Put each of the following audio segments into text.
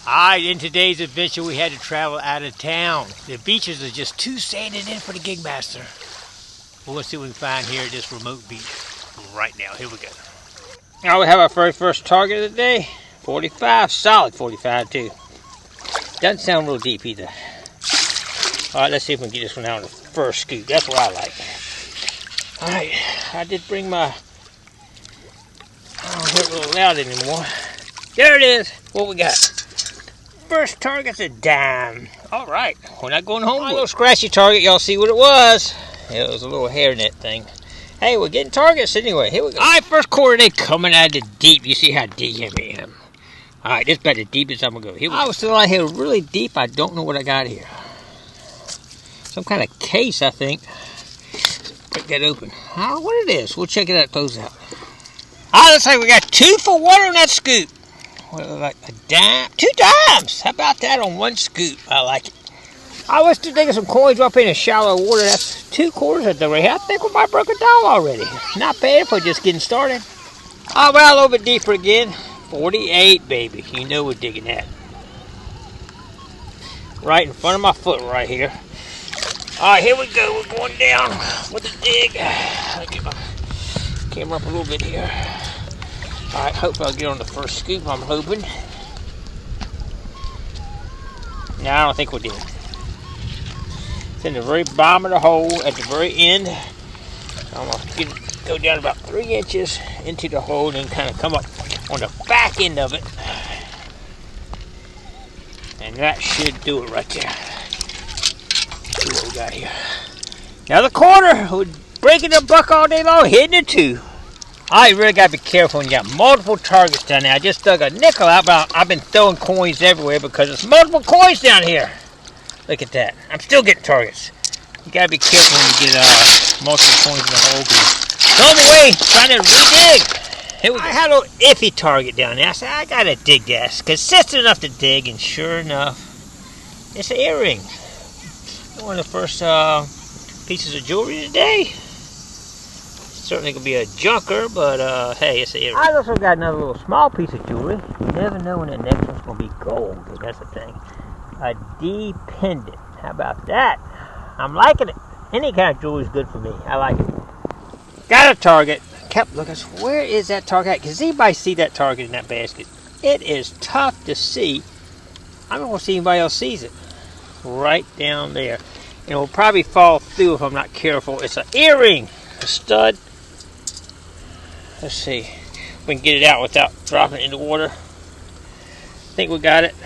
Alright, in today's adventure we had to travel out of town. The beaches are just too sanded in for the Gigmaster. We'll see what we can find here at this remote beach right now. Here we go. Now we have our first target of the day. 45, solid 45 too. Doesn't sound real deep either. Alright, let's see if we can get this one out on the first scoop. That's what I like. Alright, I did bring my... I don't hear it real loud anymore. There it is. What we got? First target's a dime. Alright, we're not going home. A little scratchy target. Y'all see what it was? It was a little hairnet thing. Hey, we're getting targets anyway. Here we go. Alright, first coordinate coming out of the deep. You see how deep I am. Alright, this is about the deepest I'm going to go. Here we go. I was still out here really deep. I don't know what I got here. Some kind of case, I think. Break that open. I don't know what it is. We'll check it out, close out. Alright, looks like we got 2 for 1 on that scoop. What, like a dime? 2 dimes! How about that on one scoop? I like it. I was still thinking some coins up in shallow water. That's 2 quarters at the rate. I think we might broke $1 already. Not bad for just getting started. Oh, well, a little bit deeper again. 48, baby. You know we're digging that. Right in front of my foot right here. Alright, here we go. We're going down with the dig. I'll get my camera up a little bit here. Alright, hopefully I'll get on the first scoop, I'm hoping. No, I don't think we did. It's in the very bottom of the hole at the very end. I'm going to go down about 3 inches into the hole and then kind of come up on the back end of it. And that should do it right there. Let's see what we got here. Another quarter. We're breaking the buck all day long, hitting it 2. You really got to be careful when you got multiple targets down there. I just dug a nickel out, but I've been throwing coins everywhere because there's multiple coins down here. Look at that. I'm still getting targets. You got to be careful when you get multiple coins in the hole. Throw them away, trying to re-dig. Here we go. I had a little iffy target down there. I said, I got to dig that. Consistent enough to dig, and sure enough, it's an earring. One of the first pieces of jewelry today. Certainly could be a junker, but hey, it's an earring. I also got another little small piece of jewelry. You never know when the next one's going to be gold. That's the thing. A D pendant. How about that? I'm liking it. Any kind of jewelry is good for me. I like it. Got a target. Kept looking. Where is that target at? Does anybody see that target in that basket? It is tough to see. I don't want to see anybody else sees it. Right down there. It will probably fall through if I'm not careful. It's an earring. A stud. Let's see if we can get it out without dropping it in the water. I think we got it.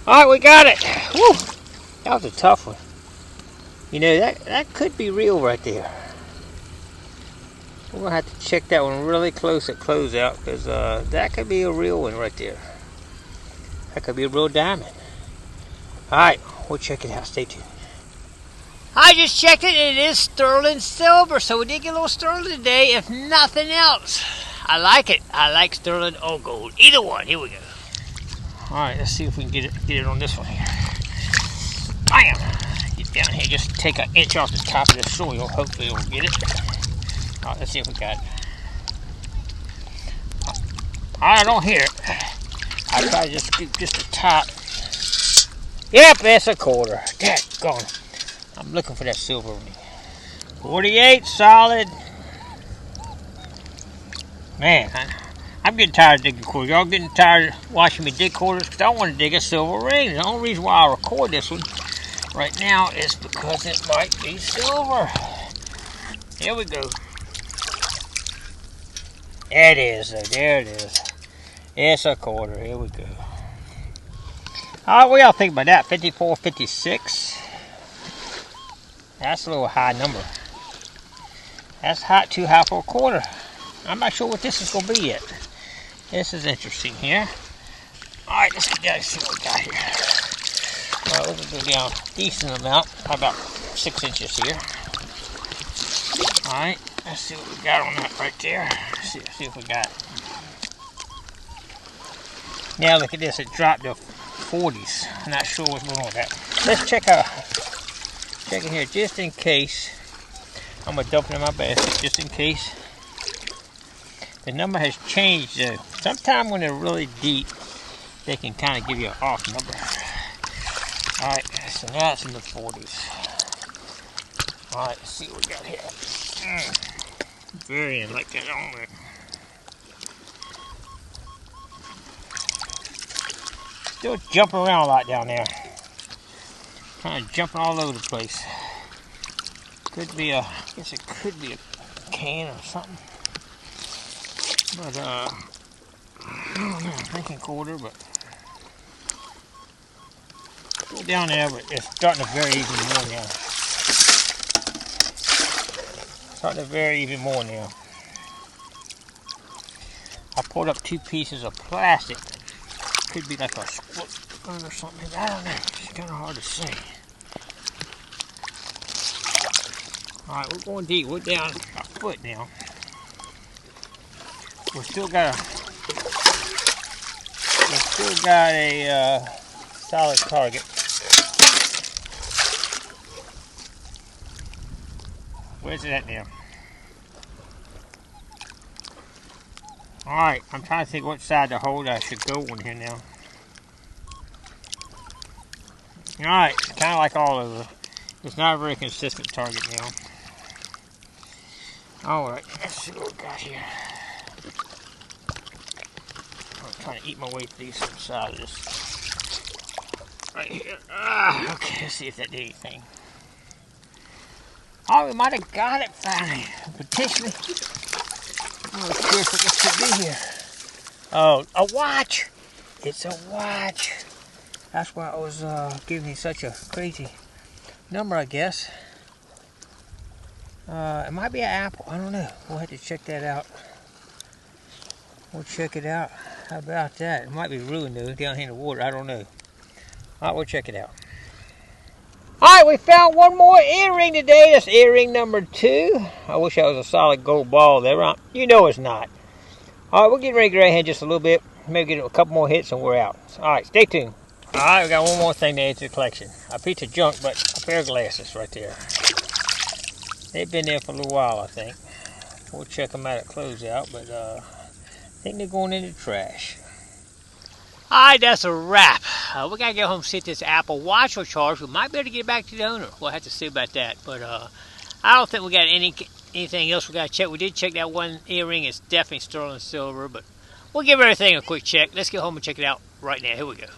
Alright, we got it. Woo! That was a tough one. You know, that could be real right there. We're going to have to check that one really close at closeout because that could be a real one right there. That could be a real diamond. Alright, we'll check it out. Stay tuned. I just checked it and it is sterling silver. So we did get a little sterling today, if nothing else. I like it. I like sterling or gold. Either one. Here we go. Alright, let's see if we can get it on this one here. Bam! Get down here. Just take an inch off the top of the soil. Hopefully we'll get it. Alright, let's see if we got it. I don't hear it. I'll try to just scoop just the top. Yep, that's a quarter. Daggone. I'm looking for that silver ring. 48, solid. Man, I'm getting tired of digging quarters. Y'all getting tired of watching me dig quarters? Because I want to dig a silver ring. The only reason why I record this one right now is because it might be silver. Here we go. There it is. There it is. It's a quarter. Here we go. What do y'all think about that? 54, 56. That's a little high number. That's too high for a quarter. I'm not sure what this is going to be yet. This is interesting here. Alright, let's get down and see what we got here. Well, we're going to go down a decent amount. About 6 inches here. Alright, let's see what we got on that right there. Let's see if we got it. Now look at this. It dropped to 40s. I'm not sure what's going on with that. Let's check it here just in case. I'm going to dump it in my basket just in case. The number has changed though. Sometimes when they're really deep, they can kind of give you an off number. Alright, so now it's in the 40s. Alright, let's see what we got here. Varying like that on there. Still jumping around a lot down there. Kind of jumping all over the place. Could be a, I guess it could be a can or something. But, I don't know, drinking quarter, but still down there, but it's starting to vary even more now. Starting to vary even more now. I pulled up 2 pieces of plastic. Could be like a split gun or something. I don't know. It's kind of hard to say. Alright, we're going deep. We're down a foot now. We still got a solid target. Where's it at now? Alright, I'm trying to think what side to hold I should go on here now. Alright, kind of like all over. It's not a very consistent target now. Alright, let's see what we got here. I'm trying to eat my way through the side of this. Right here. Okay, let's see if that did anything. Oh, we might have got it finally. Potentially. I'm curious what this could be here. Oh, a watch! It's a watch. That's why I was giving me such a crazy number, I guess. It might be an apple. I don't know. We'll have to check that out. We'll check it out. How about that? It might be ruined though, down here in the water. I don't know. Alright, we'll check it out. Alright, we found one more earring today. That's earring number 2. I wish that was a solid gold ball there. You know it's not. Alright, we'll get ready to get right ahead just a little bit. Maybe get a couple more hits and we're out. Alright, stay tuned. Alright, we got one more thing to add to the collection. A piece of junk, but a pair of glasses right there. They've been there for a little while, I think. We'll check them out at closeout, but I think they're going in the trash. Alright, that's a wrap. We gotta get home and see if this Apple Watch will charge. We might be able to get it back to the owner. We'll have to see about that. But I don't think we got anything else we gotta check. We did check that one earring. It's definitely sterling silver, but we'll give everything a quick check. Let's get home and check it out right now. Here we go.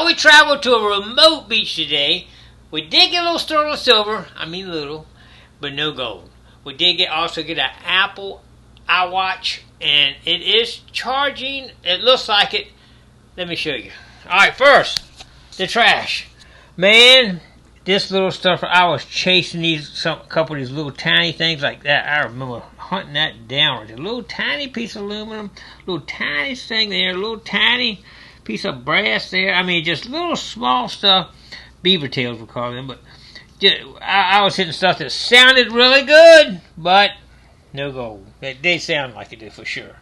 We traveled to a remote beach today. We did get a little sterling silver. I mean little, but no gold. We did also get an Apple iWatch, and it is charging. It looks like it. Let me show you. Alright, first, the trash. Man, this little stuff, I was chasing a couple of these little tiny things like that. I remember hunting that down. A little tiny piece of aluminum, little tiny thing there, a little tiny piece of brass there. I mean, just little small stuff. Beaver tails, we call them. But I was hitting stuff that sounded really good, but no gold. They sound like it do for sure.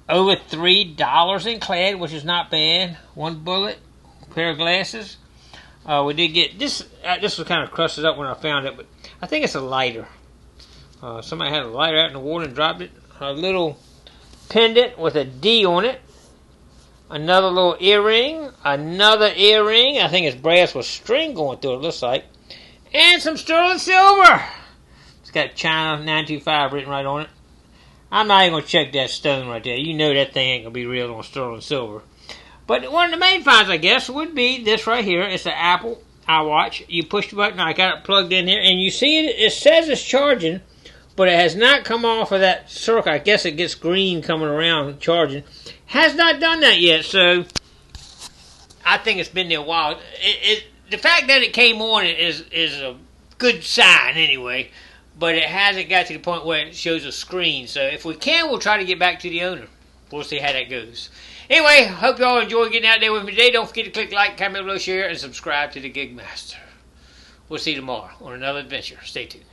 Over $3 in clad, which is not bad. One bullet, pair of glasses. We did get this. This was kind of crusted up when I found it, but I think it's a lighter. Somebody had a lighter out in the water and dropped it. A little pendant with a D on it. Another little earring. Another earring. I think it's brass with string going through it, looks like. And some sterling silver. It's got China 925 written right on it. I'm not even going to check that stone right there. You know that thing ain't going to be real on sterling silver. But one of the main finds, I guess, would be this right here. It's an Apple iWatch. You push the button. I got it plugged in here. And you see it. It says it's charging, but it has not come off of that circle. I guess it gets green coming around charging. Has not done that yet, so I think it's been there a while. The fact that it came on is a good sign anyway, but it hasn't got to the point where it shows a screen. So if we can, we'll try to get back to the owner. We'll see how that goes. Anyway, hope you all enjoy getting out there with me today. Don't forget to click like, comment below, share, and subscribe to the Gigmaster. We'll see you tomorrow on another adventure. Stay tuned.